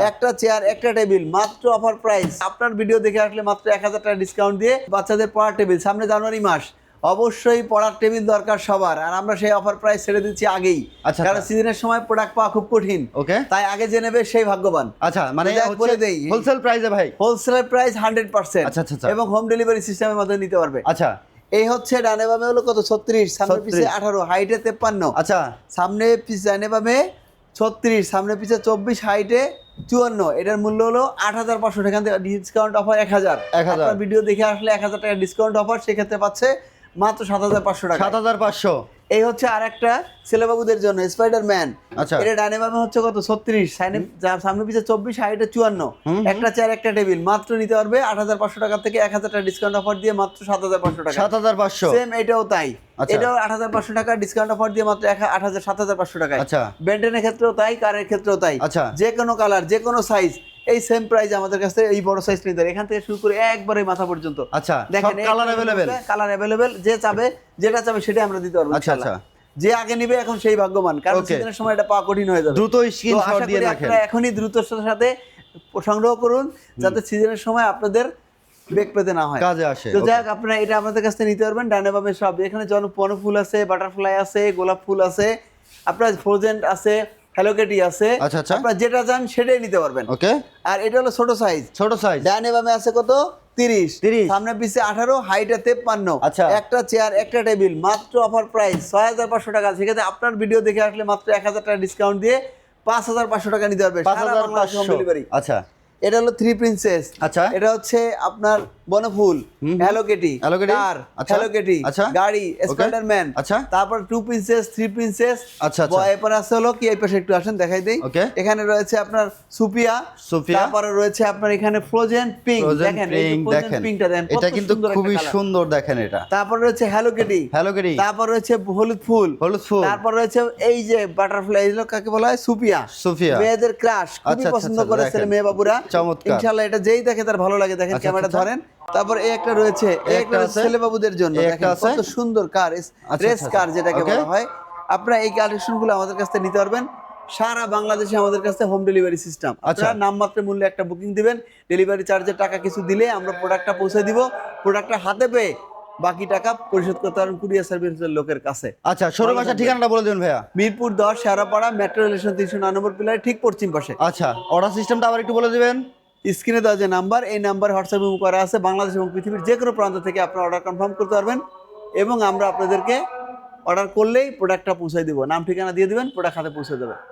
একটা চেয়ার একটা টেবিল মাত্র অফার প্রাইস। আপনার ভিডিও দেখে আসলে মাত্র 1000 টাকা ডিসকাউন্ট দিয়ে বাচ্চাদের পড়ার টেবিল, সামনে জানুয়ারি মাস, অবশ্যই পড়ার টেবিল দরকার সবার, আর আমরা সেই অফার প্রাইস ছেড়ে দিচ্ছি আগেই। কারণ সিজনের সময় প্রোডাক্ট পাওয়া খুব কঠিন, তাই আগে যে নেবে সেই ভাগ্যবান। আচ্ছা, মানে বলে দেই হোলসেল প্রাইসে ভাই, হোলসেল প্রাইস 100%। আচ্ছা আচ্ছা, এবং হোম ডেলিভারি সিস্টেমের মধ্যে নিতে পারবে। আচ্ছা, এই হচ্ছে ডানে বামে হলো কত 36, সামনে পিছে 18, হাইটে 53। আচ্ছা, সামনে পিছে ডানে বামে 36, সামনে পিছে 24, হাইটে 54। এটার মূল্য হলো 8500 টাকা, ডিসকাউন্ট অফার 1000। আপনার ভিডিও দেখে আসলে 1000 টাকা ডিসকাউন্ট অফার, সেক্ষেত্রে পাচ্ছে মাত্র 7500 টাকা। 7500। এই হচ্ছে আরেকটা ছেলেবাবুদের জন্য স্পাইডারম্যান। আচ্ছা, এটা ডানে বামে হচ্ছে কত 36, সামনে পিছে 24, হাইটে 54। একটা চেয়ার একটা টেবিল মাত্র নিতে পারবে 8500 টাকা থেকে 1000 টাকা ডিসকাউন্ট অফার দিয়ে মাত্র 7500 টাকা। 7500 সেম এটাও তাই, এটাও 8500 টাকা ডিসকাউন্ট অফার দিয়ে মাত্র 7500 টাকা। আচ্ছা, বেন্টেনের ক্ষেত্রেও তাই, কারের ক্ষেত্রেও তাই। আচ্ছা, যে কোনো কালার যে কোনো সাইজ এই সেম প্রাইস আমাদের কাছে। এই বড় সাইজ নিতে এখান থেকে শুরু করে একবারে মাথা পর্যন্ত। আচ্ছা, দেখেন কালার अवेलेबल, কালার अवेलेबल, যে চাবে যেটা চাবে সেটা আমরা দিতে পারবো। আচ্ছা আচ্ছা, যে আগে নিবে এখন সেই ভাগ্যবান, কারণ সিজনের সময় এটা পাওয়া কঠিন হয়ে যাবে। দ্রুত স্ক্রিনশট দিয়ে রাখেন, এখনই দ্রুততার সাথে সংগ্রহ করুন যাতে সিজনের সময় আপনাদের বেগ পেতে না হয়, কাজে আসে। তো যাক, আপনারা এটা আমাদের কাছ থেকে নিতে পারবেন। ডানে বামে সব, এখানে জনপন ফুল আছে, বাটারফ্লাই আছে, গোলাপ ফুল আছে, আপনার ফ্রোজেন আছে, হ্যালোকেটি আছে। আচ্ছা আচ্ছা, আপনারা যেটা চান সেটাই নিতে পারবেন। ওকে, আর এটা হলো ছোট সাইজ, ছোট সাইজ। ডানে বামে আছে কত 30, সামনে পিছে 18, হাইটে 53। আচ্ছা, একটা চেয়ার একটা টেবিল মাত্র অফার প্রাইস 6500 টাকা। সেক্ষেত্রে আপনার ভিডিও দেখে আসলে মাত্র 1000 টাকা ডিসকাউন্ট দিয়ে 5500 টাকা নিতে পারবে, 5500। আচ্ছা, এটা হলো থ্রি প্রিন্সেস। আচ্ছা, এটা হচ্ছে আপনার বনফুল, হ্যালোকেটি, কার, হ্যালোকেটি, গাড়ি, স্পাইডারম্যান। আচ্ছা, তারপর টু প্রিন্সেস, থ্রি প্রিন্সেস। আচ্ছা আচ্ছা, এরপর আছে হলো কি, এই পাশে একটু আসেন দেখাই দেই। এখানে রয়েছে আপনার সুপিয়া, তারপরে রয়েছে আপনার এখানে ফ্রোজেন পিঙ্ক। দেখেন পিঙ্কটা দেন, এটা কিন্তু খুবই সুন্দর, দেখেন এটা। তারপর রয়েছে হ্যালোকেটি, তারপর রয়েছে হলুদ ফুল, তারপর রয়েছে এই যে বাটারফ্লাই, এগুলো কাকে বলা হয়, সুপিয়া। মেয়েদের ক্রাশ, খুবই পছন্দ করে ছেলে মেয়ে বাবুরা। ইনশাআল্লাহ এটা যেই দেখে তার ভালো লাগে। দেখেন ক্যামেরা ধরেন। তারপর এই একটা রয়েছে, এই একটা ছেলে বাবুদের জন্য, দেখেন কত সুন্দর কার, রেস কার যেটাকে বলা হয়। আপনারা এই কালেকশনগুলো আমাদের কাছ থেকে নিতে পারবেন। সারা বাংলাদেশে আমাদের কাছে হোম ডেলিভারি সিস্টেম। আপনারা নামমাত্র মূল্যে একটা বুকিং দিবেন, ডেলিভারি চার্জের টাকা কিছু দিলে আমরা প্রোডাক্টটা পৌঁছে দিব। প্রোডাক্টটা হাতে পেয়ে বাকি টাকা পরিশোধ করতে পারবেন কুরিয়ার সার্ভিসের লোকের কাছে। আচ্ছা, শোরুম আসার ঠিকানাটা বলে দিবেন ভাইয়া। মিরপুর 10, শেরাপাড়া, মেট্রো রেলেশন 399 পিলার ঠিক পশ্চিম পাশে। আচ্ছা, অর্ডার সিস্টেমটা আবার একটু বলে দিবেন। স্ক্রিনে দেওয়া যে নাম্বার, এই নাম্বার হোয়াটসঅ্যাপ করা আছে। বাংলাদেশ এবং পৃথিবীর যে কোনো প্রান্ত থেকে আপনারা অর্ডার কনফার্ম করতে পারবেন, এবং আমরা আপনাদেরকে অর্ডার করলেই প্রোডাক্টটা পৌঁছে দিব। নাম ঠিকানা দিয়ে দিবেন, প্রোডাক্ট হাতে পৌঁছে দেবে।